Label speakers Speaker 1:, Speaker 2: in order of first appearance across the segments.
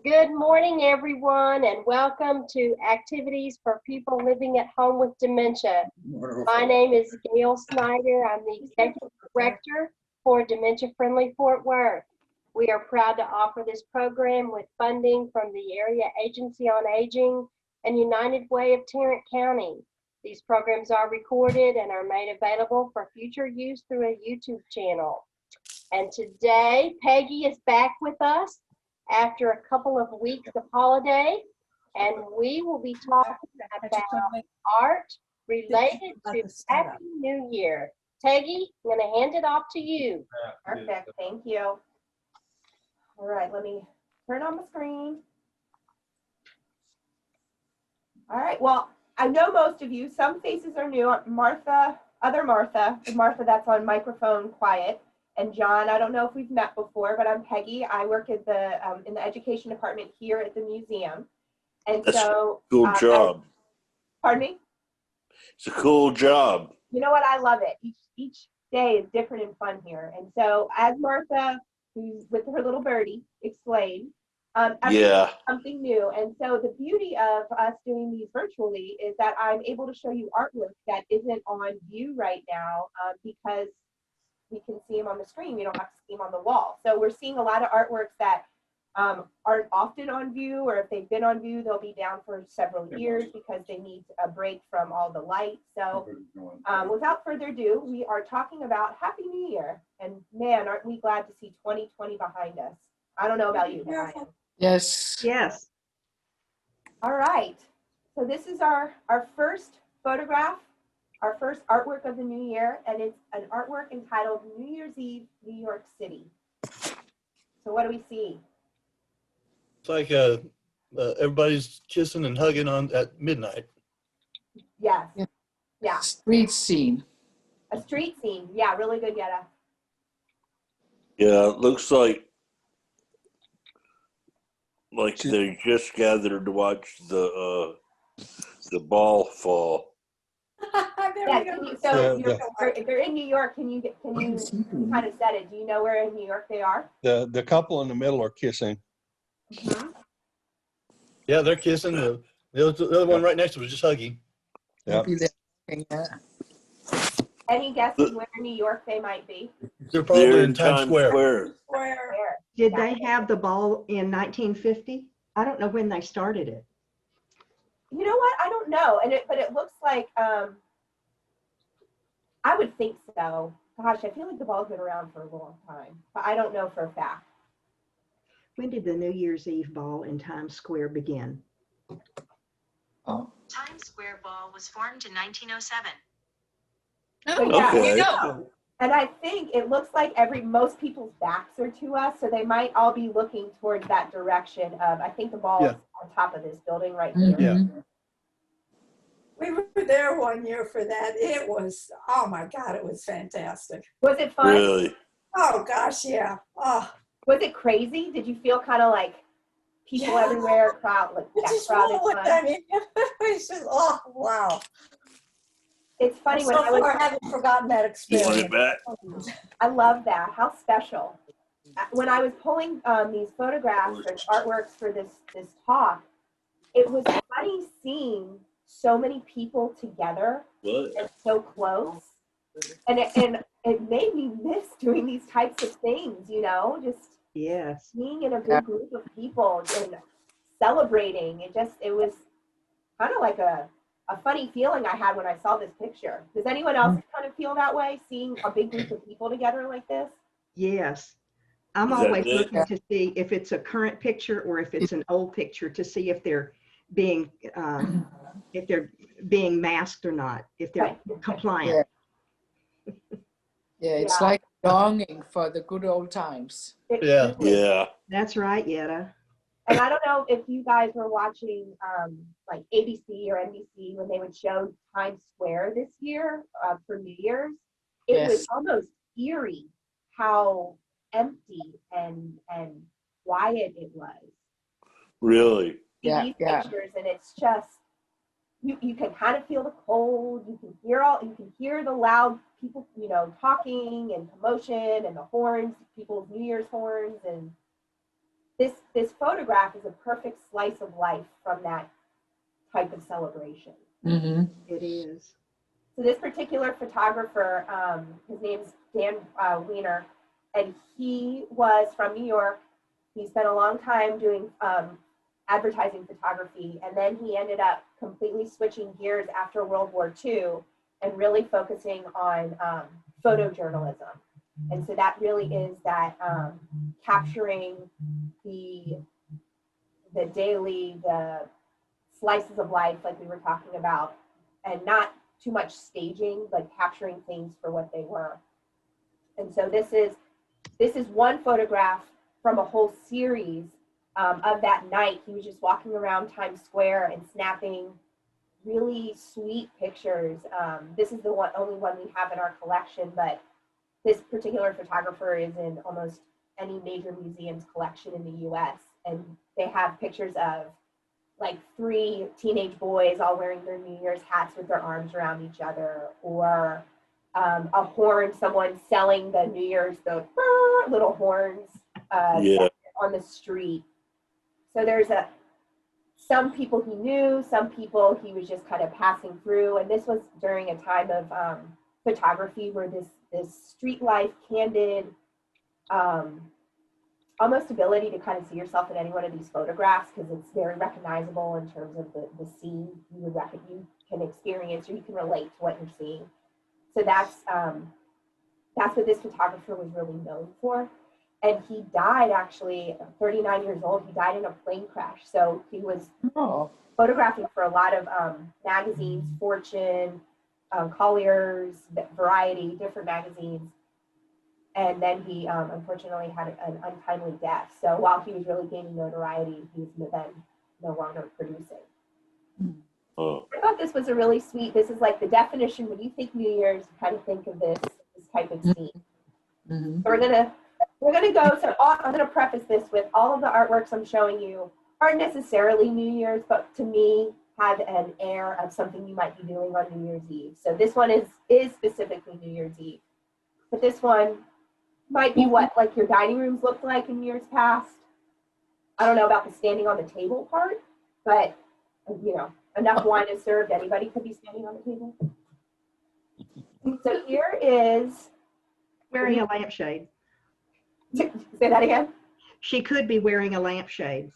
Speaker 1: Good morning, everyone, and welcome to Activities for People Living at Home with Dementia. My name is Gail Snyder. I'm the Executive Director for Dementia Friendly Fort Worth. We are proud to offer this program with funding from the Area Agency on Aging and United Way of Tarrant County. These programs are recorded and are made available for future use through a YouTube channel. And today, Peggy is back with us after a couple of weeks of holiday, and we will be talking about art related to Happy New Year. Peggy, I'm going to hand it off to you.
Speaker 2: Perfect, thank you. All right, let me turn on the screen. All right, well, I know most of you, some faces are new. Martha, the Martha that's on microphone quiet. And John, I don't know if we've met before, but I'm Peggy. I work at the in the education department here at the museum. And
Speaker 3: That's
Speaker 2: so
Speaker 3: a cool job.
Speaker 2: Pardon me?
Speaker 3: It's a cool job.
Speaker 2: You know what? I love it. Each day is different and fun here. And so as Martha, who's with her little birdie, explained,
Speaker 3: Yeah.
Speaker 2: something new. And so the beauty of us doing these virtually is that I'm able to show you artwork that isn't on view right now because we can see them on the screen. We don't have to see them on the wall. So we're seeing a lot of artworks that aren't often on view, or if they've been on view, they'll be down for several years because they need a break from all the light. So without further ado, we are talking about Happy New Year. And man, aren't we glad to see 2020 behind us. I don't know about you, but I am.
Speaker 4: Yes.
Speaker 2: Yes. All right. So this is our first photograph, our first artwork of the new year, and it's an artwork entitled New Year's Eve, New York City. So what do we see?
Speaker 5: It's like everybody's kissing and hugging on at midnight.
Speaker 2: Yes.
Speaker 4: Yeah.
Speaker 2: Yeah.
Speaker 4: Street scene.
Speaker 2: A street scene. Yeah, really good, Yetta.
Speaker 3: Yeah, it looks like they just gathered to watch the ball fall.
Speaker 2: Yeah, if they're in New York, can you kind of said it? Do you know where in New York they are?
Speaker 6: The couple in the middle are kissing.
Speaker 2: Mm-hmm.
Speaker 5: Yeah, they're kissing. The other one right next to them is just hugging.
Speaker 6: Yeah.
Speaker 2: Any guesses where in New York they might be?
Speaker 5: They're probably
Speaker 3: They're
Speaker 5: in Times Square.
Speaker 2: Where?
Speaker 7: Did they have the ball in 1950? I don't know when they started it.
Speaker 2: You know what? I don't know. But it looks like I would think so. Gosh, I feel like the ball's been around for a long time, but I don't know for a fact.
Speaker 7: When did the New Year's Eve ball in Times Square begin?
Speaker 4: Oh.
Speaker 8: Times Square Ball was formed in 1907.
Speaker 2: So, yeah,
Speaker 3: Okay.
Speaker 2: you know. And I think it looks like most people's backs are to us, so they might all be looking towards that direction of, I think the ball is on top of this building right here.
Speaker 5: Yeah.
Speaker 9: We were there one year for that. It was, oh my God, it was fantastic.
Speaker 2: Was it fun?
Speaker 3: Really?
Speaker 9: Oh gosh, yeah. Oh,
Speaker 2: Was it crazy? Did you feel kind of like people everywhere, crowded
Speaker 9: just
Speaker 2: fun?
Speaker 9: I mean, it's just, oh wow.
Speaker 2: It's funny when
Speaker 9: So
Speaker 2: I was.
Speaker 9: far, I haven't forgotten that
Speaker 3: You
Speaker 9: experience.
Speaker 3: want it back?
Speaker 2: I love that. How special. When I was pulling these photographs and artworks for this talk, it was funny seeing so many people together
Speaker 3: What?
Speaker 2: and so close. And it made me miss doing these types of things, you know, just
Speaker 7: Yes.
Speaker 2: being in a big group of people and celebrating. It was kind of like a funny feeling I had when I saw this picture. Does anyone else kind of feel that way, seeing a big group of people together like this?
Speaker 7: Yes. I'm
Speaker 3: Is that
Speaker 7: always
Speaker 3: it?
Speaker 7: looking to see if it's a current picture or if it's an old picture to see if they're being masked or not, if they're compliant.
Speaker 4: Yeah, it's like longing for the good old times.
Speaker 5: Yeah.
Speaker 3: Yeah.
Speaker 7: That's right, Yetta.
Speaker 2: And I don't know if you guys were watching like ABC or NBC when they would show Times Square this year for New Year's. It was almost eerie how empty and quiet it was.
Speaker 3: Really?
Speaker 2: These pictures, and it's just you can kind of feel the cold. You can hear the loud people, you know, talking and commotion and the horns, people's New Year's horns, and this photograph is a perfect slice of life from that type of celebration.
Speaker 4: Mm-hmm.
Speaker 7: It is.
Speaker 2: So this particular photographer, his name's Dan Wiener, and he was from New York. He spent a long time doing advertising photography, and then he ended up completely switching gears after World War II and really focusing on photojournalism. And so that really is that capturing the daily, the slices of life like we were talking about, and not too much staging, but capturing things for what they were. And so this is one photograph from a whole series of that night. He was just walking around Times Square and snapping really sweet pictures. This is the only one we have in our collection, but this particular photographer is in almost any major museum's collection in the US. And they have pictures of like 3 teenage boys all wearing their New Year's hats with their arms around each other, or a horn, someone selling the New Year's, the little horns on the street. So there's some people he knew, some people he was just kind of passing through. And this was during a time of photography where this street life, candid, almost ability to kind of see yourself in any one of these photographs, because it's very recognizable in terms of the scene you can experience, or you can relate to what you're seeing. So that's what this photographer was really known for. And he died actually 39 years old. He died in a plane crash. So he was photographing for a lot of magazines, Fortune, Collier's, Variety, different magazines. And then he unfortunately had an untimely death. So while he was really gaining notoriety, he was then no longer producing.
Speaker 3: Oh.
Speaker 2: I thought this was a really sweet, this is like the definition, when you think New Year's, you kind of think of this type of scene.
Speaker 4: Mm-hmm.
Speaker 2: So we're gonna go, so I'm gonna preface this with all of the artworks I'm showing you aren't necessarily New Year's, but to me have an air of something you might be doing on New Year's Eve. So this one is specifically New Year's Eve. But this one might be what like your dining rooms looked like in years past. I don't know about the standing on the table part, but you know, enough wine is served, anybody could be standing on the table. So here is,
Speaker 7: Wearing a lampshade.
Speaker 2: say that again?
Speaker 7: She could be wearing a lampshade.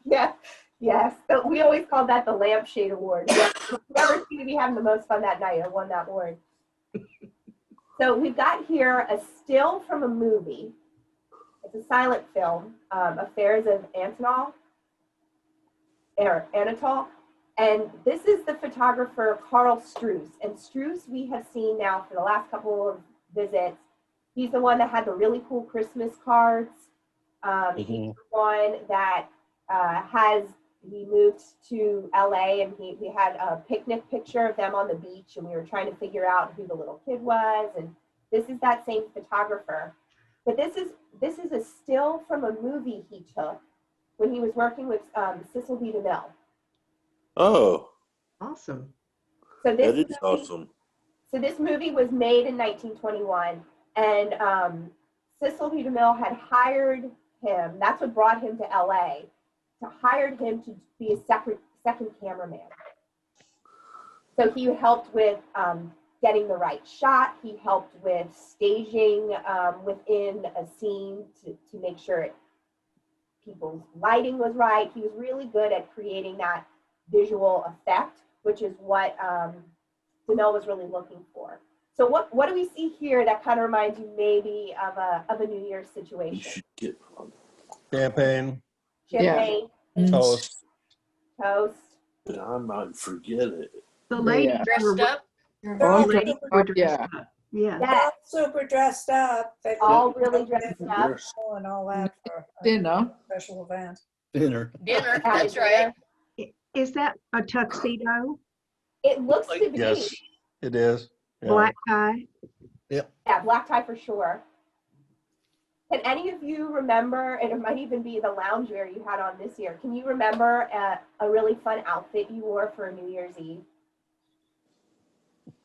Speaker 2: Yeah, yes. So we always call that the Lampshade Award. Whoever seemed to be having the most fun that night or won that award. So we've got here a still from a movie. It's a silent film, Affairs of Anatole. And this is the photographer Carl Strews. And Strews we have seen now for the last couple of visits. He's the one that had the really cool Christmas cards. He's the one that he moved to LA, and we had a picnic picture of them on the beach, and we were trying to figure out who the little kid was. And this is that same photographer. But this is a still from a movie he took when he was working with Cecil B. DeMille.
Speaker 3: Oh,
Speaker 7: Awesome.
Speaker 2: So
Speaker 3: that is awesome.
Speaker 2: So this movie was made in 1921, and Cecil B. DeMille had hired him. That's what brought him to LA. Hired him to be a second cameraman. So he helped with getting the right shot. He helped with staging within a scene to make sure people's lighting was right. He was really good at creating that visual effect, which is what DeMille was really looking for. So what do we see here that kind of reminds you maybe of a New Year's
Speaker 3: You
Speaker 2: situation?
Speaker 3: should get one.
Speaker 6: Champagne,
Speaker 2: Champagne,
Speaker 6: toast.
Speaker 2: toast.
Speaker 3: But I might forget it.
Speaker 7: The ladies
Speaker 4: Yeah.
Speaker 7: were,
Speaker 8: Dressed up.
Speaker 9: They're all
Speaker 7: the ladies
Speaker 9: super,
Speaker 7: were dressed
Speaker 4: Yeah.
Speaker 7: up. Yeah.
Speaker 2: Yes,
Speaker 9: super dressed up. They
Speaker 2: all
Speaker 9: look
Speaker 2: really dressed up.
Speaker 9: and all that for a
Speaker 4: Dinner.
Speaker 9: special event.
Speaker 5: Dinner.
Speaker 8: Dinner,
Speaker 2: Having
Speaker 8: that's right.
Speaker 2: dinner.
Speaker 7: Is that a tuxedo?
Speaker 2: It looks to be.
Speaker 6: Yes, it is. Yeah.
Speaker 7: Black tie?
Speaker 2: Yeah, black tie for sure. Can any of you remember, and it might even be the loungewear you had on this year, can you remember a really fun outfit you wore for New Year's Eve?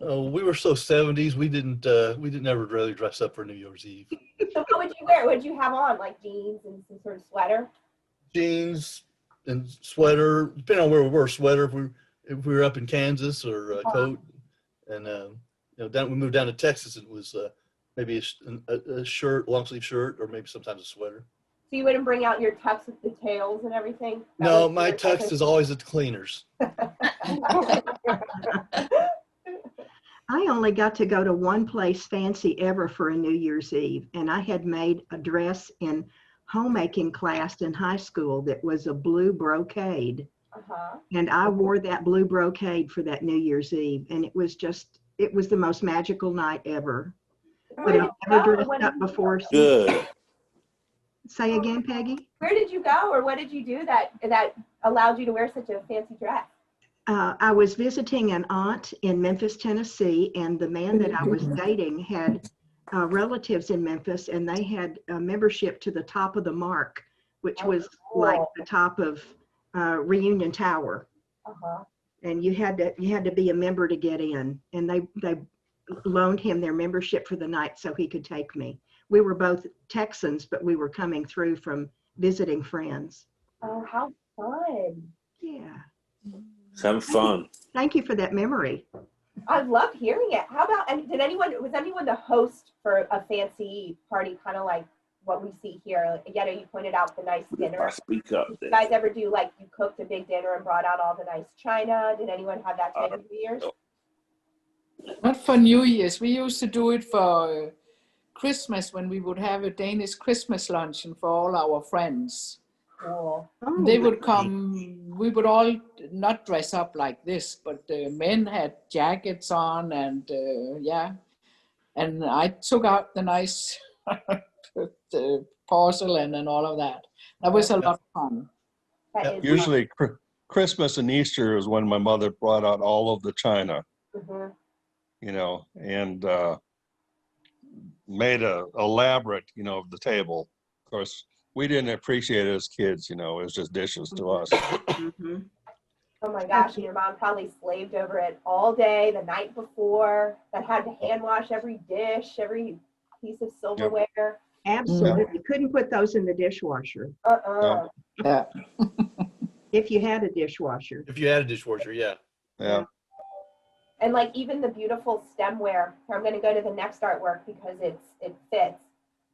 Speaker 5: Oh, we were so 70s. We didn't ever really dress up for New Year's Eve.
Speaker 2: So what would you wear? What did you have on? Like jeans and some sort of sweater?
Speaker 5: Jeans and sweater, depending on where we were, sweater if we were up in Kansas, or a coat. And we moved down to Texas, and it was maybe a shirt, long sleeve shirt, or maybe sometimes a sweater.
Speaker 2: So you wouldn't bring out your tux with the tails and everything? That
Speaker 5: No,
Speaker 2: was
Speaker 5: my
Speaker 2: your
Speaker 5: tux is always at the cleaners.
Speaker 7: I only got to go to one place fancy ever for a New Year's Eve, and I had made a dress in homemaking class in high school that was a blue brocade.
Speaker 2: Uh-huh.
Speaker 7: And I wore that blue brocade for that New Year's Eve, and it was the most magical night ever. But I've never dressed up before.
Speaker 3: Good.
Speaker 7: Say again, Peggy?
Speaker 2: Where did you go, or what did you do that allowed you to wear such a fancy dress?
Speaker 7: I was visiting an aunt in Memphis, Tennessee, and the man that I was dating had relatives in Memphis, and they had a membership to the top of the Mark, which was like the top of Reunion Tower.
Speaker 2: Uh-huh.
Speaker 7: And you had to be a member to get in, and they loaned him their membership for the night so he could take me. We were both Texans, but we were coming through from visiting friends.
Speaker 2: Oh, how fun.
Speaker 7: Yeah.
Speaker 3: Having fun.
Speaker 7: Thank you for that memory.
Speaker 2: I loved hearing it. How about, and was anyone the host for a fancy party, kind of like what we see here? Yetta, you pointed out the nice dinner.
Speaker 3: Speak up.
Speaker 2: Did you guys ever do, like, you cooked a big dinner and brought out all the nice china? Did anyone have that type of New Year's?
Speaker 4: Not for New Year's. We used to do it for Christmas, when we would have a Danish Christmas luncheon for all our friends.
Speaker 2: Cool.
Speaker 7: Oh,
Speaker 4: They would come, we would all not dress up like this, but the men had jackets on, and and I took out the nice the porcelain and all of that. That was a lot of fun.
Speaker 2: That is
Speaker 6: Usually Christmas and Easter is when my mother brought out all of the china,
Speaker 2: Mhm.
Speaker 6: And made a elaborate, of the table. Of course, we didn't appreciate it as kids, it was just dishes to us.
Speaker 7: Mhm.
Speaker 2: Oh my gosh, and your mom probably slaved over it all day, the night before, that had to hand wash every dish, every piece of silverware.
Speaker 7: Absolutely. Couldn't put those in the dishwasher
Speaker 2: Uh-uh.
Speaker 4: Yeah.
Speaker 7: if you had a dishwasher.
Speaker 5: If you had a dishwasher, yeah.
Speaker 6: Yeah.
Speaker 2: And like even the beautiful stemware, I'm going to go to the next artwork because it fits.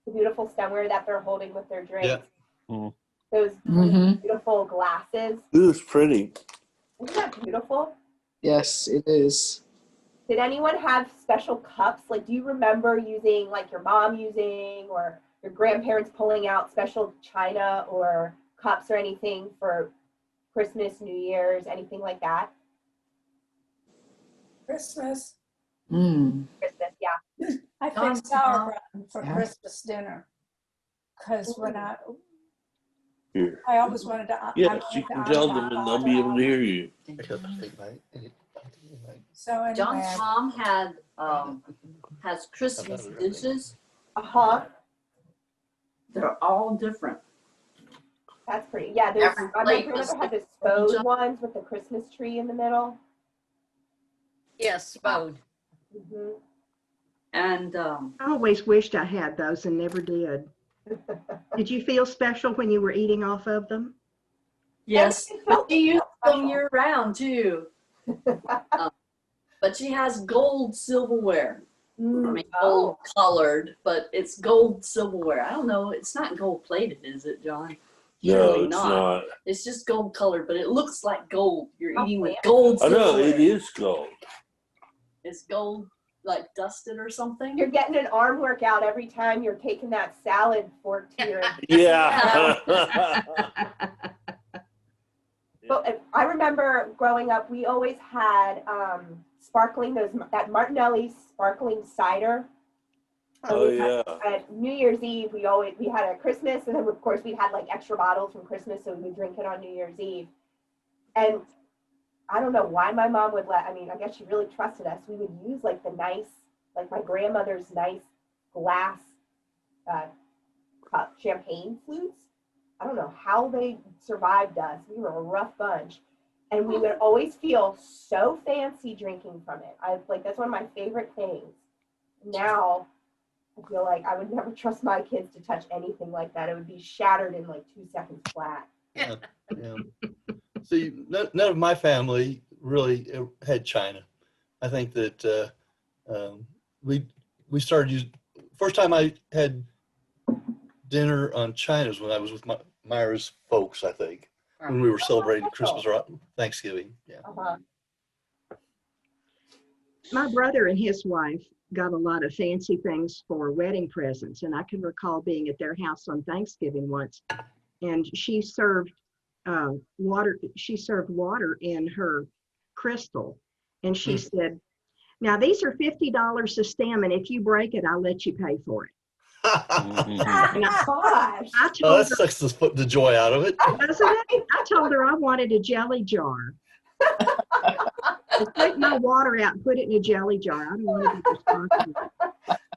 Speaker 2: The beautiful stemware that they're holding with their drinks.
Speaker 6: Yeah. Mhm.
Speaker 2: Those
Speaker 4: Mhm.
Speaker 2: beautiful glasses.
Speaker 3: It was pretty.
Speaker 2: Isn't that beautiful?
Speaker 4: Yes, it is.
Speaker 2: Did anyone have special cups? Like, do you remember using, like your mom using, or your grandparents pulling out special china or cups or anything for Christmas, New Year's, anything like that?
Speaker 9: Christmas.
Speaker 2: Christmas, yeah.
Speaker 9: I
Speaker 10: John's
Speaker 9: think
Speaker 10: mom.
Speaker 9: sauerkraut for
Speaker 4: Yeah.
Speaker 9: Christmas dinner. Because when
Speaker 3: Here.
Speaker 9: I always wanted to. I
Speaker 3: Yes,
Speaker 9: wanted
Speaker 3: you
Speaker 9: to
Speaker 3: can tell them and they'll be able to hear you.
Speaker 9: So anyway,
Speaker 10: John's mom has Christmas dishes.
Speaker 2: Uh-huh.
Speaker 10: They're all different.
Speaker 2: That's pretty. Yeah, there's,
Speaker 10: Every
Speaker 2: my
Speaker 10: plate was
Speaker 2: grandmother had the
Speaker 10: different.
Speaker 2: spode ones with the Christmas tree in the middle.
Speaker 10: Yes, spode.
Speaker 2: Hmm.
Speaker 10: And
Speaker 7: I always wished I had those and never did. Did you feel special when you were eating off of them?
Speaker 10: yes,
Speaker 2: It
Speaker 10: but
Speaker 2: felt
Speaker 10: she used
Speaker 2: special.
Speaker 10: them year round too. But she has gold silverware. I mean, gold colored, but it's gold silverware. I don't know. It's not gold plated, is it, John?
Speaker 3: No,
Speaker 10: Surely
Speaker 3: it's not.
Speaker 10: It's just gold colored, but it looks like gold. You're
Speaker 2: How
Speaker 10: eating with
Speaker 2: fancy.
Speaker 10: gold
Speaker 3: I know,
Speaker 10: silverware.
Speaker 3: it is gold.
Speaker 10: It's gold, like dusted or something.
Speaker 2: You're getting an arm workout every time you're taking that salad fork to your.
Speaker 3: Yeah.
Speaker 2: But I remember growing up, we always had sparkling that Martinelli sparkling cider.
Speaker 3: Oh, yeah.
Speaker 2: At New Year's Eve, we had a Christmas, and then of course we had like extra bottles from Christmas, so we would drink it on New Year's Eve. And I don't know why my mom would I guess she really trusted us. We would use like my grandmother's nice glass cup champagne flutes. I don't know how they survived us. We were a rough bunch. And we would always feel so fancy drinking from it. That's one of my favorite things. Now, I feel like I would never trust my kids to touch anything like that. It would be shattered in like 2 seconds flat.
Speaker 5: Yeah. See, none of my family really had China. I think that we started using. First time I had dinner on China was when I was with Myra's folks. I think when we were celebrating Christmas or Thanksgiving. Yeah.
Speaker 2: Uh-huh.
Speaker 7: My brother and his wife got a lot of fancy things for wedding presents, and I can recall being at their house on Thanksgiving once, and she served water. She served water in her crystal, and she said, "Now these are $50 a stem, and if you break it, I'll let you pay for it."
Speaker 2: Gosh.
Speaker 7: I
Speaker 5: Oh,
Speaker 7: told
Speaker 5: that sucks the joy out of it.
Speaker 7: doesn't it? I told her I wanted a jelly jar. Take my water out and put it in a jelly jar. I don't want to be responsible.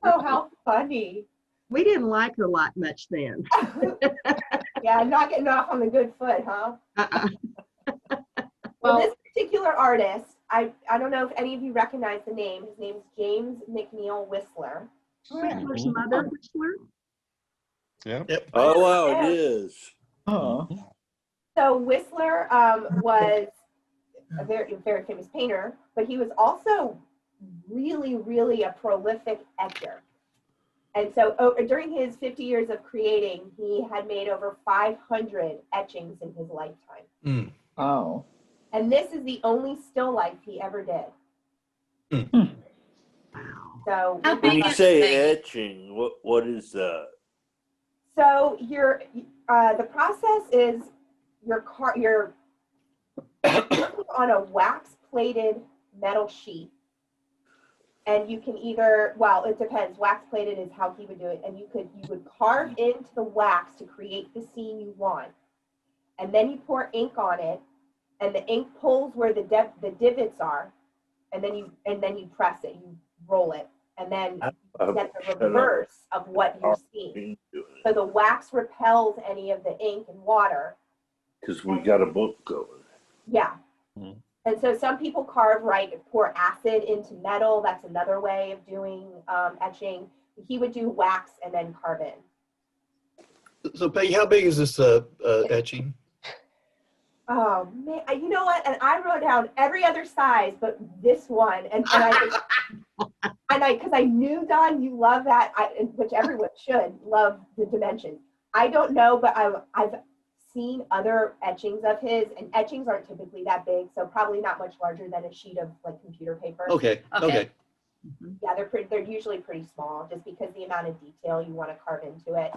Speaker 2: Oh, how funny.
Speaker 7: We didn't like her lot much then.
Speaker 2: Yeah, not getting off on the good foot, huh? Well,
Speaker 1: Well,
Speaker 2: this particular artist, I don't know if any of you recognize the name. His name is James Mcneil Whistler.
Speaker 7: Whistler's mother, Whistler.
Speaker 6: Yeah.
Speaker 5: Yep.
Speaker 3: Oh, wow, it is.
Speaker 4: Oh.
Speaker 2: So Whistler was a very, very famous painter, but he was also really, really a prolific etcher. And so during his 50 years of creating, he had made over 500 etchings in his lifetime.
Speaker 5: Mm.
Speaker 4: Oh.
Speaker 2: And this is the only still life he ever did. So
Speaker 10: How
Speaker 3: When
Speaker 10: big
Speaker 3: you
Speaker 10: is
Speaker 3: say
Speaker 10: Megan?
Speaker 3: etching, what is that?
Speaker 2: So the process is you're working on a wax plated metal sheet, and you can either, well, it depends. Wax plated is how he would do it, and you would carve into the wax to create the scene you want, and then you pour ink on it, and the ink pulls where the divots are, and then you press it, you roll it, and then you get the reverse of what you're seeing. So the wax repels any of the ink and water.
Speaker 3: Because we got a book going.
Speaker 2: Yeah.
Speaker 6: Mhm.
Speaker 2: And so some people carve, pour acid into metal. That's another way of doing etching. He would do wax and then carve in.
Speaker 5: So Peggy, how big is this etching?
Speaker 2: Oh man, you know what? And I wrote down every other size, but this one, and because I knew, Don, you love that, which everyone should love the dimensions. I don't know, but I've seen other etchings of his, and etchings aren't typically that big, so probably not much larger than a sheet of like computer paper.
Speaker 5: Okay.
Speaker 2: Yeah, they're usually pretty small, just because the amount of detail you want to carve into it.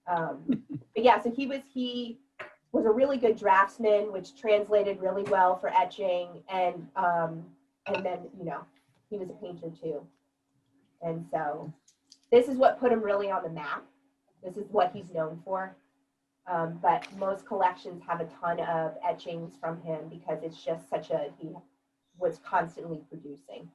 Speaker 2: But yeah, so he was a really good draftsman, which translated really well for etching, and then he was a painter too, and so this is what put him really on the map. This is what he's known for. But most collections have a ton of etchings from him because it's just he was constantly producing.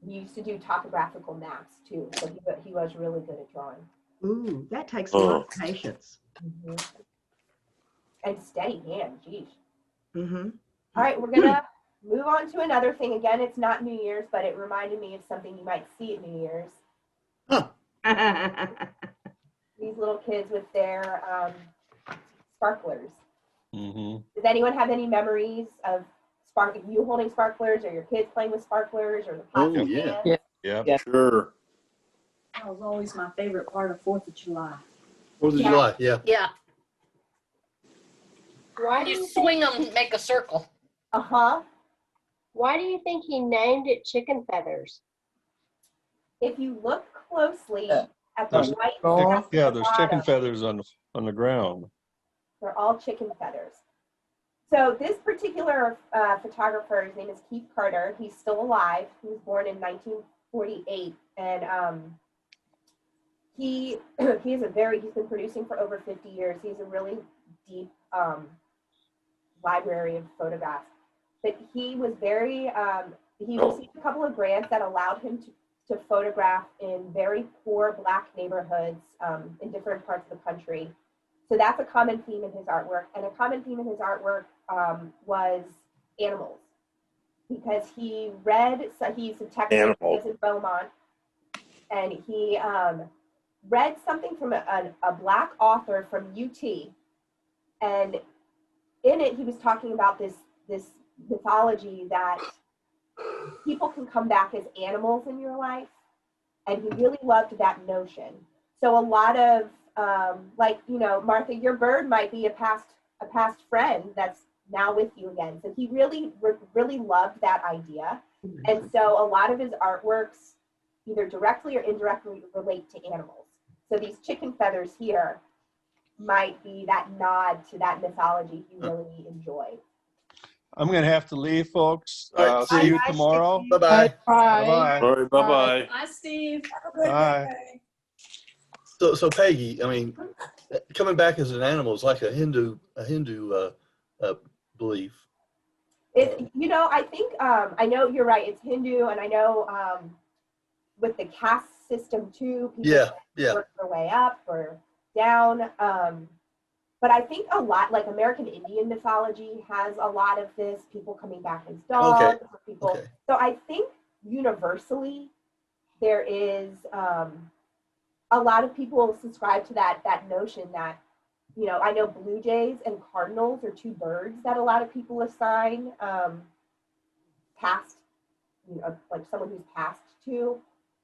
Speaker 2: He used to do topographical maps too, so he was really good at drawing.
Speaker 7: Ooh, that takes a lot of patience.
Speaker 2: Mm-hmm. And steady hand, geez.
Speaker 7: Mm-hmm.
Speaker 2: All right, we're gonna move on to another thing. Again, it's not New Year's, but it reminded me of something you might see at New Year's.
Speaker 5: Huh.
Speaker 2: These little kids with their sparklers.
Speaker 6: Mm-hmm.
Speaker 2: Does anyone have any memories of you holding sparklers, or your kids playing with sparklers, or the plastic
Speaker 5: yeah.
Speaker 2: cans?
Speaker 6: Yeah.
Speaker 4: Yeah.
Speaker 3: Sure.
Speaker 10: That was always my favorite part of 4th of July.
Speaker 5: 4th of July, yeah.
Speaker 11: Yeah,
Speaker 1: why do
Speaker 11: you
Speaker 1: you
Speaker 11: swing them and make a circle.
Speaker 2: Uh-huh.
Speaker 1: why do you think he named it chicken feathers?
Speaker 2: If you look closely
Speaker 4: Yeah.
Speaker 2: at the
Speaker 4: There's-
Speaker 2: white
Speaker 4: Oh.
Speaker 2: grass at
Speaker 6: Yeah,
Speaker 2: the
Speaker 6: there's chicken
Speaker 2: bottom,
Speaker 6: feathers on the ground.
Speaker 2: they're all chicken feathers. So this particular photographer, his name is Keith Carter. He's still alive. He was born in 1948, and he's been producing for over 50 years. He has a really deep library of photographs. But he was he received a couple of grants that allowed him to photograph in very poor Black neighborhoods in different parts of the country. So that's a common theme in his artwork. And a common theme in his artwork was animals. Because he read, so he's a Texan, he lives in Beaumont, and he read something from a Black author from UT. And in it, he was talking about this mythology that people can come back as animals in your life. And he really loved that notion. So a lot of, like, you know, Martha, your bird might be a past friend that's now with you again. So he really loved that idea. And so a lot of his artworks either directly or indirectly relate to animals. So these chicken feathers here might be that nod to that mythology he really enjoyed.
Speaker 6: I'm going to have to leave, folks.
Speaker 5: All right,
Speaker 6: See you
Speaker 2: bye,
Speaker 6: tomorrow.
Speaker 2: Steve.
Speaker 5: Bye-bye.
Speaker 4: Bye.
Speaker 6: Bye-bye.
Speaker 3: All right, bye-bye.
Speaker 10: Bye, Steve.
Speaker 9: Have a good
Speaker 6: Bye.
Speaker 9: day.
Speaker 5: So Peggy, I mean, coming back as an animal is like a Hindu belief.
Speaker 2: You know, I think, I know you're right, it's Hindu, and I know with the caste system too, people work their way up or down. But I think a lot, like American Indian mythology has a lot of this, people coming back as dogs, or people.
Speaker 5: Okay.
Speaker 2: So I think universally there is a lot of people subscribe to that notion that, you know, I know blue jays and cardinals are two birds that a lot of people assign past, you know, like someone who's passed to.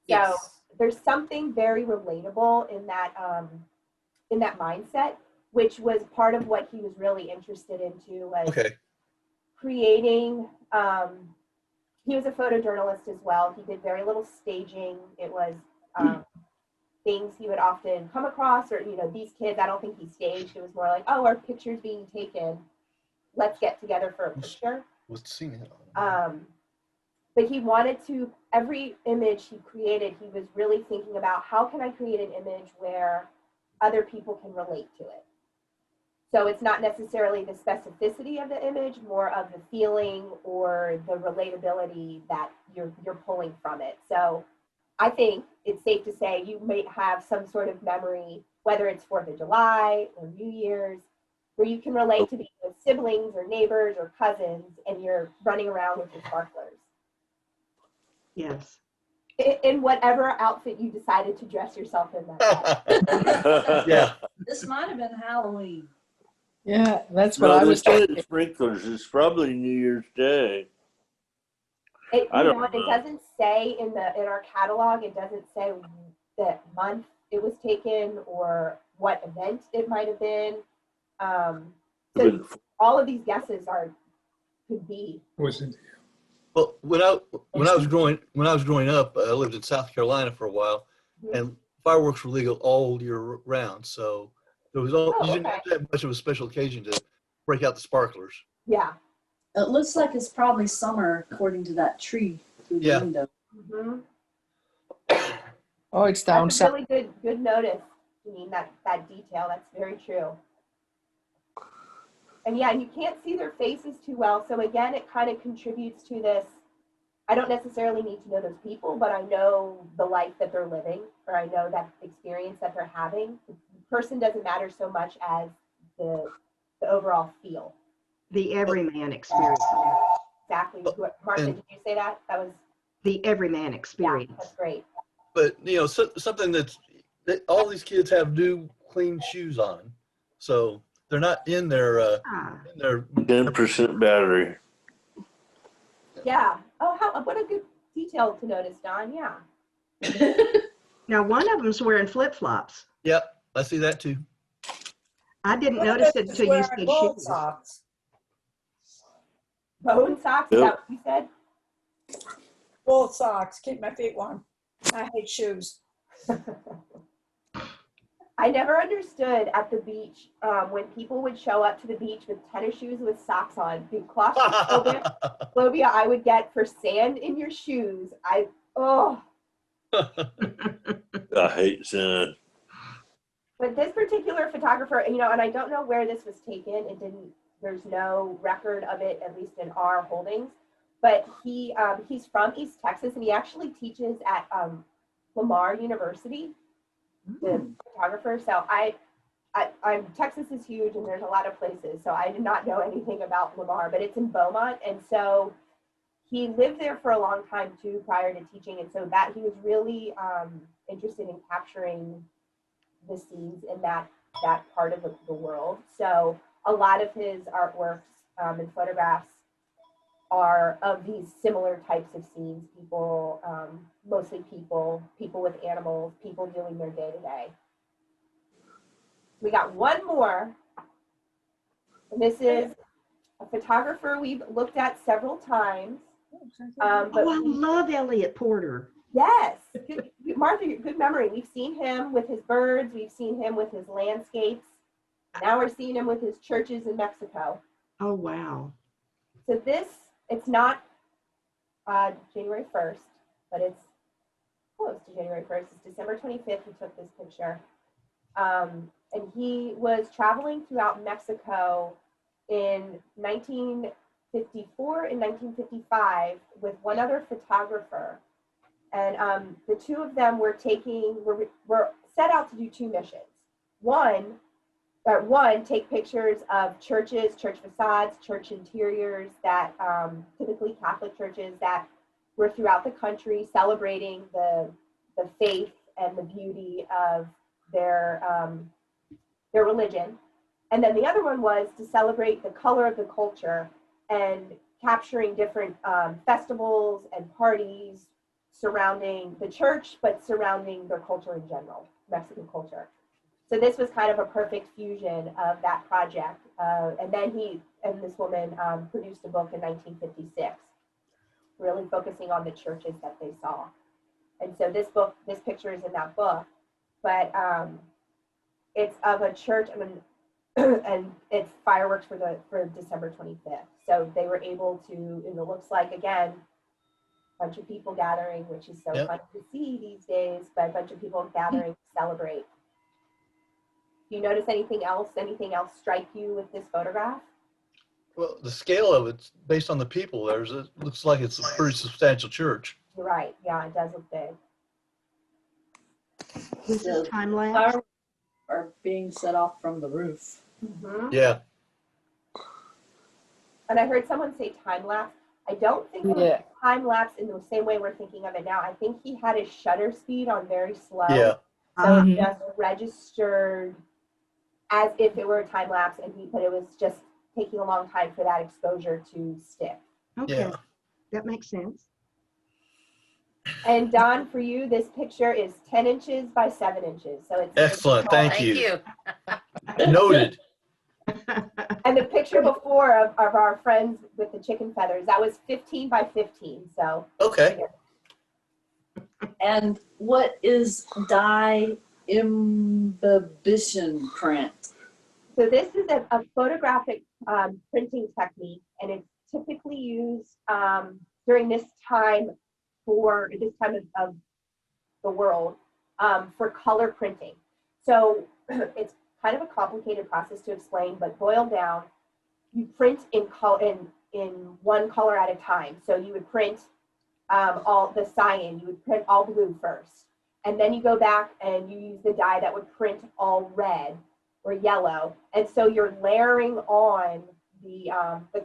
Speaker 2: So there's something very relatable in that mindset, which was part of what he was really interested into, was creating. He was a photojournalist as well. He did very little staging. It was things he would often come across, or, you know, these kids, I don't think he staged. It was more like, oh, our picture's being taken. Let's get together for a picture. But he wanted to, every image he created, he was really thinking about, how can I create an image where other people can relate to it? So it's not necessarily the specificity of the image, more of the feeling or the relatability that you're pulling from it. So I think it's safe to say you may have some sort of memory, whether it's 4th of July or New Year's, where you can relate to being with siblings or neighbors or cousins, and you're running around with your sparklers.
Speaker 7: Yes.
Speaker 2: In whatever outfit you decided to dress yourself in that day.
Speaker 5: Yeah.
Speaker 10: This might have been Halloween.
Speaker 4: Yeah, that's what I was thinking.
Speaker 3: Sprinklers. It's probably New Year's Day.
Speaker 2: It
Speaker 3: I don't
Speaker 2: it
Speaker 3: know.
Speaker 2: doesn't say in our catalog. It doesn't say the month it was taken or what event it might have been. So all of these guesses could be.
Speaker 5: Well, when I was growing up, I lived in South Carolina for a while, and fireworks were legal all year round. So there was you didn't have to have much of a special occasion to break out the sparklers.
Speaker 2: Yeah.
Speaker 10: It looks like it's probably summer according to that tree through the window.
Speaker 2: Mm-hmm.
Speaker 4: Oh, it's down
Speaker 2: That's
Speaker 4: south.
Speaker 2: a really good notice. I mean, that detail. That's very true. And yeah, you can't see their faces too well. So again, it kind of contributes to this. I don't necessarily need to know those people, but I know the life that they're living, or I know that experience that they're having. The person doesn't matter so much as the overall feel.
Speaker 7: The everyman experience.
Speaker 2: Exactly. Martha, did you say that? That was
Speaker 7: the everyman experience.
Speaker 2: Yeah, that's great.
Speaker 5: But you know, something that all these kids have new, clean shoes on, so they're not in their
Speaker 3: 10% battery.
Speaker 2: Yeah. Oh, what a good detail to notice, Don. Yeah.
Speaker 7: Now, one of them's wearing flip-flops.
Speaker 5: Yep, I see that too.
Speaker 7: I didn't notice it until you said shoes.
Speaker 9: Socks.
Speaker 2: Bone socks, is that what you said?
Speaker 9: Wool socks, keep my feet warm. I hate shoes.
Speaker 2: I never understood at the beach when people would show up to the beach with tennis shoes with socks on. The claustrophobia I would get for sand in your shoes. I
Speaker 3: hate sand.
Speaker 2: But this particular photographer, you know, and I don't know where this was taken. There's no record of it, at least in our holdings. But he's from East Texas, and he actually teaches at Lamar University, the photographer. So Texas is huge and there's a lot of places, so I did not know anything about Lamar, but it's in Beaumont, and so he lived there for a long time too prior to teaching, and so that he was really interested in capturing the scenes in that part of the world. So a lot of his artworks and photographs are of these similar types of scenes, people, mostly people with animals, people doing their day-to-day. We got one more, and this is a photographer we've looked at several times. But
Speaker 7: Oh, I love Elliot Porter.
Speaker 2: yes, Martha, good memory. We've seen him with his birds, we've seen him with his landscapes. Now we're seeing him with his churches in Mexico.
Speaker 7: Oh, wow.
Speaker 2: So this, it's not January 1st, but it's close to January 1st. It's December 25th he took this picture. And he was traveling throughout Mexico in 1954 and 1955 with one other photographer. And the two of them were set out to do two missions. One, take pictures of churches, church facades, church interiors that typically Catholic churches that were throughout the country celebrating the faith and the beauty of their religion. And then the other one was to celebrate the color of the culture and capturing different festivals and parties surrounding the church, but surrounding their culture in general, Mexican culture. So this was kind of a perfect fusion of that project. And then he and this woman produced a book in 1956, really focusing on the churches that they saw. And so this picture is in that book, but it's of a church, and it's fireworks for December 25th. So they were able to, and it looks like, again, a bunch of people gathering, which is so fun to see these days, but a bunch of people gathering to celebrate. Do you notice anything else strike you with this photograph?
Speaker 5: Well, the scale of it, based on the people, it looks like it's a pretty substantial church.
Speaker 2: You're right. Yeah, it does look big.
Speaker 7: This is
Speaker 10: The
Speaker 7: time lapse.
Speaker 10: fireworks are being set off from the roof.
Speaker 2: Mm-hmm.
Speaker 5: Yeah.
Speaker 2: And I heard someone say time lapse. I don't think it was time lapse in the same way we're thinking of it now. I think he had his shutter speed on very slow.
Speaker 5: Yeah.
Speaker 2: So it just registered as if it were a time lapse, but it was just taking a long time for that exposure to stick.
Speaker 7: Okay,
Speaker 5: Yeah.
Speaker 7: that makes sense.
Speaker 2: And Don, for you, this picture is 10 inches by 7 inches. So it's
Speaker 5: Excellent. Thank
Speaker 8: Thank
Speaker 5: you.
Speaker 8: you.
Speaker 5: Noted.
Speaker 2: And the picture before of our friends with the chicken feathers, that was 15 by 15. So
Speaker 5: Okay.
Speaker 10: And what is dye imbibition print?
Speaker 2: So this is a photographic printing technique, and it's typically used during this time of the world for color printing. So it's kind of a complicated process to explain, but boiled down, you print in one color at a time. So you would print all the cyan, you would print all blue first, and then you go back and you use the dye that would print all red or yellow, and so you're layering on the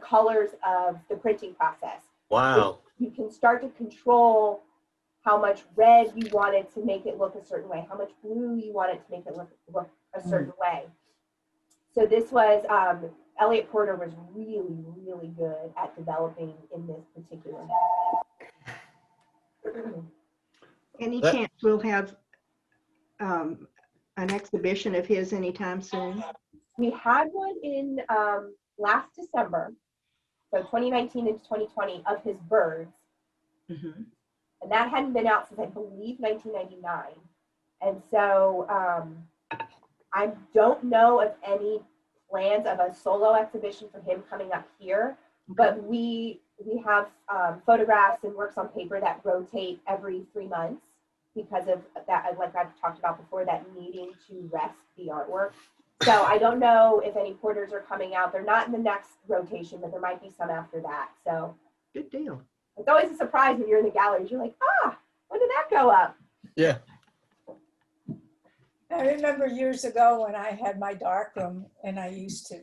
Speaker 2: colors of the printing process.
Speaker 5: Wow.
Speaker 2: You can start to control how much red you want it to make it look a certain way, how much blue you want it to make it look a certain way. So this was, Elliot Porter was really, really good at developing in this particular method.
Speaker 7: Any chance we'll have an exhibition of his anytime soon?
Speaker 2: We had one in last December, so 2019 into 2020, of his birds.
Speaker 7: Mm-hmm.
Speaker 2: And that hadn't been out since, I believe, 1999. And so I don't know of any plans of a solo exhibition for him coming up here, but we have photographs and works on paper that rotate every 3 months because of that, like I've talked about before, that needing to rest the artwork. So I don't know if any porters are coming out. They're not in the next rotation, but there might be some after that. So
Speaker 7: Good deal.
Speaker 2: it's always a surprise when you're in the galleries. You're like, when did that go up?
Speaker 5: Yeah.
Speaker 9: I remember years ago when I had my darkroom and I used to,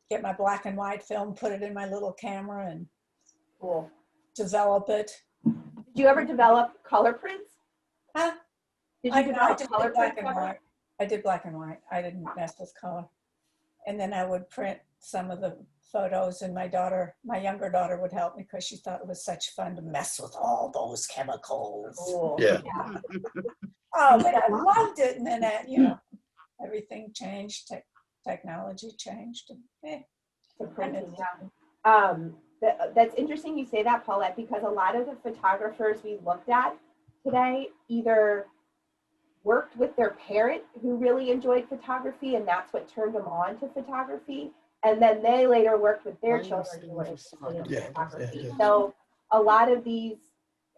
Speaker 9: get my black and white film, put it in my little camera and
Speaker 2: Cool.
Speaker 9: develop it.
Speaker 2: Did you ever develop color prints?
Speaker 9: Huh?
Speaker 2: Did
Speaker 9: I
Speaker 2: you
Speaker 9: did
Speaker 2: develop color
Speaker 9: black
Speaker 2: prints?
Speaker 9: and
Speaker 2: ever?
Speaker 9: white. I did black and white. I didn't mess with color. And then I would print some of the photos, and my younger daughter would help me because she thought it was such fun to mess with all those chemicals.
Speaker 2: Cool.
Speaker 5: Yeah.
Speaker 9: Oh, but I loved it. And then, everything changed. Technology changed. And,
Speaker 2: The printing, yeah. That's interesting you say that, Paulette, because a lot of the photographers we looked at today either worked with their parent who really enjoyed photography, and that's what turned them on to photography. And then they later worked with their children who were interested in photography. So a lot of these,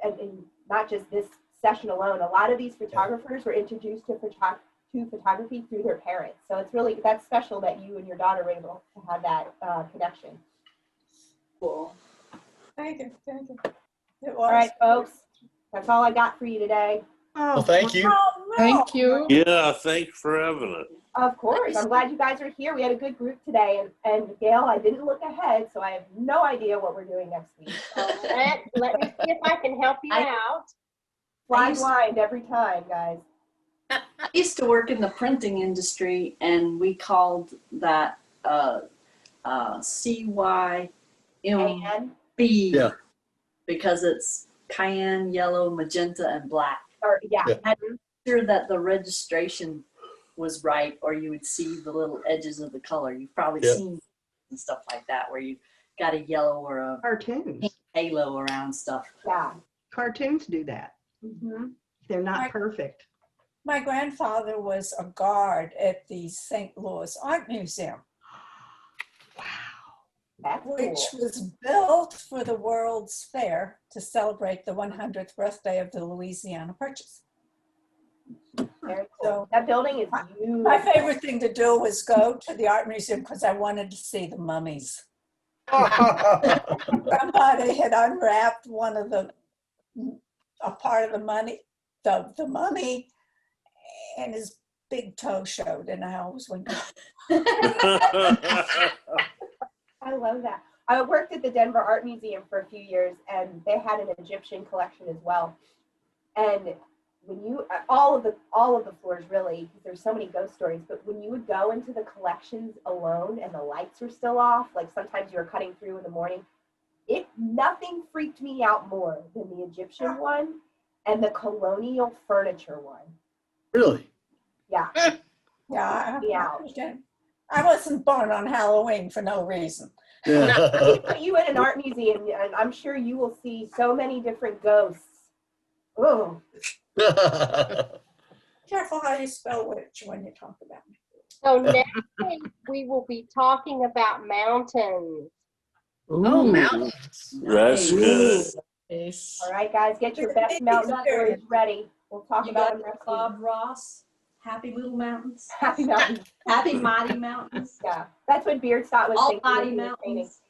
Speaker 2: and not just this session alone, a lot of these photographers were introduced to photography through their parents. So it's really, that's special that you and your daughter were able to have that connection.
Speaker 10: Cool.
Speaker 9: thank you. It was.
Speaker 2: All right, folks, that's all I got for you today.
Speaker 7: Oh,
Speaker 5: Well, thank you.
Speaker 9: Oh, no.
Speaker 4: Thank you.
Speaker 3: Yeah, thanks for having it.
Speaker 2: Of course, I'm glad you guys are here. We had a good group today, and Gail, I didn't look ahead, so I have no idea what we're doing next week.
Speaker 1: So let me see if I can help you out.
Speaker 2: Fly blind every time, guys.
Speaker 10: I used to work in the printing industry, and we called that CYMB
Speaker 5: Yeah.
Speaker 10: because it's cayenne, yellow, magenta, and black.
Speaker 2: Or yeah.
Speaker 5: Yeah.
Speaker 10: I'm sure that the registration was right, or you would see the little edges of the color. You've probably
Speaker 5: Yeah.
Speaker 10: seen and stuff like that where you got a yellow or a
Speaker 7: cartoons.
Speaker 10: halo around stuff.
Speaker 2: Yeah.
Speaker 7: Cartoons do that.
Speaker 2: Mm-hmm.
Speaker 7: They're not
Speaker 9: Right.
Speaker 7: perfect.
Speaker 9: My grandfather was a guard at the St. Louis Art Museum,
Speaker 2: That's
Speaker 9: which
Speaker 2: cool.
Speaker 9: was built for the World's Fair to celebrate the 100th birthday of the Louisiana Purchase.
Speaker 2: Very cool.
Speaker 9: So
Speaker 2: That building is beautiful.
Speaker 9: my favorite thing to do was go to the art museum because I wanted to see the mummies. Somebody had unwrapped a part of the mummy, and his big toe showed, and I always went.
Speaker 2: I love that. I worked at the Denver Art Museum for a few years, and they had an Egyptian collection as well. And when you, all of the floors really, because there's so many ghost stories, but when you would go into the collections alone and the lights were still off, like sometimes you were cutting through in the morning, nothing freaked me out more than the Egyptian one and the colonial furniture one.
Speaker 5: Really?
Speaker 2: Yeah.
Speaker 9: Yeah,
Speaker 2: Yeah.
Speaker 9: I wasn't born on Halloween for no reason.
Speaker 5: Yeah.
Speaker 2: Put you in an art museum, and I'm sure you will see so many different ghosts. Oh,
Speaker 9: Careful how you spell witch when you talk about me.
Speaker 1: So next week, we will be talking about mountains.
Speaker 11: Oh,
Speaker 4: Ooh,
Speaker 11: mountains.
Speaker 3: That's good.
Speaker 4: yes.
Speaker 2: all right, guys, get your best mountain stories ready. We'll talk
Speaker 10: You
Speaker 2: about
Speaker 10: got
Speaker 2: them next week.
Speaker 10: Bob Ross, Happy Little Mountains,
Speaker 2: Happy mountains.
Speaker 10: Happy Mighty Mountains,
Speaker 2: Yeah, that's what Beardstott was
Speaker 10: All
Speaker 2: thinking. when
Speaker 10: Mighty
Speaker 2: he was painting.
Speaker 10: Mountains.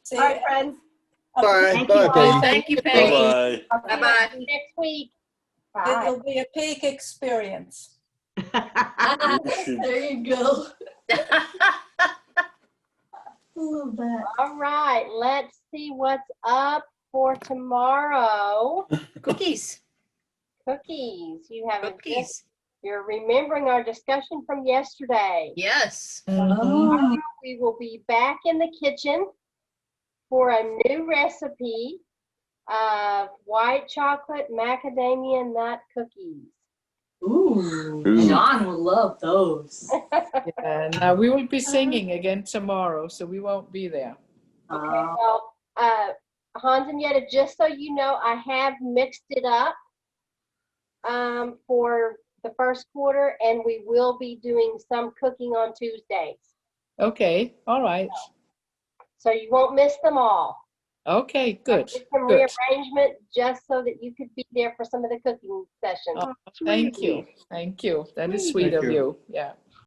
Speaker 9: See,
Speaker 2: All right, friends.
Speaker 5: Bye.
Speaker 7: Thank
Speaker 5: Bye,
Speaker 7: you all.
Speaker 5: Peggy.
Speaker 11: Thank you, Peggy.
Speaker 3: Bye-bye.
Speaker 2: I'll see you
Speaker 11: Bye-bye.
Speaker 1: Next week.
Speaker 2: Bye.
Speaker 9: it'll be a peak experience.
Speaker 10: There you go. I love that.
Speaker 1: All right, let's see what's up for tomorrow.
Speaker 11: Cookies.
Speaker 1: Cookies. You have
Speaker 11: Cookies.
Speaker 1: you're remembering our discussion from yesterday.
Speaker 11: Yes.
Speaker 1: Tomorrow we will be back in the kitchen for a new recipe of white chocolate macadamia nut cookies.
Speaker 10: Ooh,
Speaker 3: Ooh.
Speaker 10: John will love those.
Speaker 4: Yeah, now we will be singing again tomorrow, so we won't be there.
Speaker 1: Okay, well, Hans and Yetta, just so you know, I have mixed it up for the first quarter, and we will be doing some cooking on Tuesdays.
Speaker 4: Okay, all right.
Speaker 1: So you won't miss them all.
Speaker 4: Okay, good.
Speaker 1: Did some
Speaker 4: Good.
Speaker 1: rearrangement just so that you could be there for some of the cooking sessions.
Speaker 4: Oh, thank you. Thank you. That is sweet
Speaker 5: Thank
Speaker 4: of
Speaker 5: you.
Speaker 4: you. Yeah.